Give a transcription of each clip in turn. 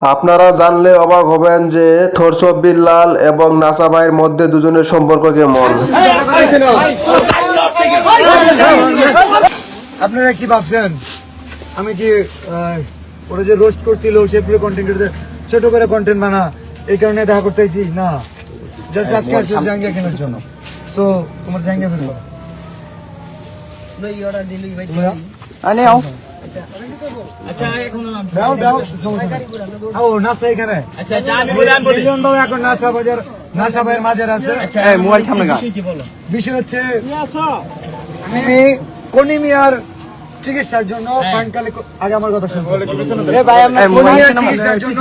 আপনারা জানলে অবাক হবেন যে থরসব বিল্লাল এবং নাসা ভাইয়ের মধ্যে দুজনের সম্পর্ক কেমন। আপনারা কি ভাবছেন আমি কি ওরা যে রোস্ট করছিল সে পুরো কন্টেন্ট ছোট করে কন্টেন্ট বানা এই কারণে দেখা করতেছি না, জাস্ট আজকে আসছে জাঙ্গিয়া কেনার জন্য। তো তোমার জাঙ্গিয়া বের করো। বিষয় হচ্ছে আমি কনিমিয়ার চিকিৎসার জন্য ফান্ড কালেক্ট, আগে আমার কথা শুনুন। কনিমিয়ার চিকিৎসার জন্য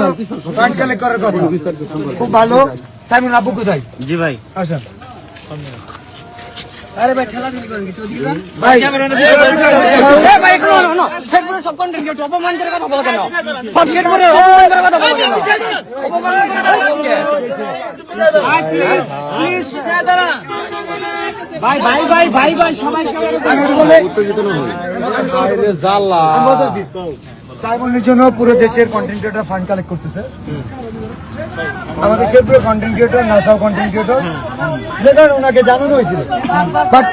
ফান্ড কালেক্ট করার কথা খুব ভালো। সাইমন আব্বু কোথায়? জি ভাই আসেন। আরে ভাই ঠেলা ঠেলি করেন কি তো দিবা ভাই এ ভাই একটু না সেট করে সব কন্টেন্ট কেউ অপমান করে কথা বলো কেন? সব সেট করে অপমান করে কথা বলো কেন? অপমান করে কথা বলো কে? প্লিজ দাঁড়া ভাই ভাই ভাই ভাই ভাই সবাই উত্তেজিত না হই। আরে জাল্লা আমি বলতেছি সাইমনের জন্য পুরো দেশের কন্টেন্ট ক্রিয়েটর ফান্ড কালেক্ট করতেছে। আমাদের সে পুরো কন্টেন্ট ক্রিয়েটর, নাসাও কন্টেন্ট ক্রিয়েটর, যেটা ওনাকে জানানো হয়েছিল। বাট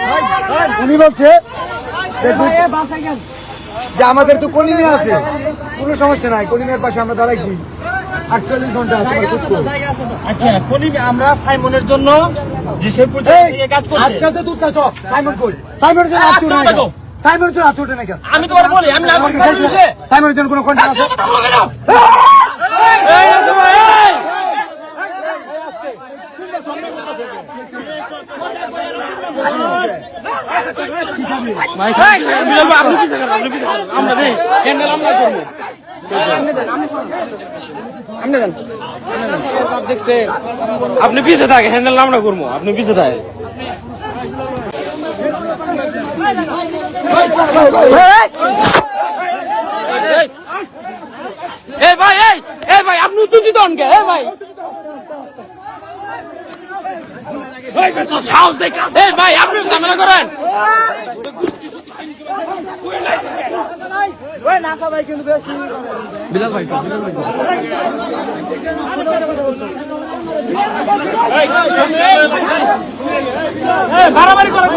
উনি বলছে যে আমাদের তো কলিমিয়া আছে, কোনো সমস্যা নাই, কলিমিয়ার পাশে আমরা দাঁড়াইছি 48 ঘন্টা। আচ্ছা কলিমি আমরা সাইমনের জন্য যে সে কাজ করছে আজকাল তো দুধ চাচ্ছ সাইমন কই? সাইমনের জন্য আত্মীয় নাই, সাইমনের জন্য আত্মীয় নাই কেন? আমি তোমার বলি আমি না সাইমনের জন্য কোনো কন্টেন্ট আছে? আপনি পিছিয়ে থাকে হ্যান্ডেল আমরা করবো, আপনি পিছিয়ে থাকে। এই ভাই এই ভাই আপনি উত্তেজিত হন কে? এই ভাই সাহস দেখে এই ভাই আপনি ঝামেলা করেন। বিলাল ভাই বাড়াবাড়ি করে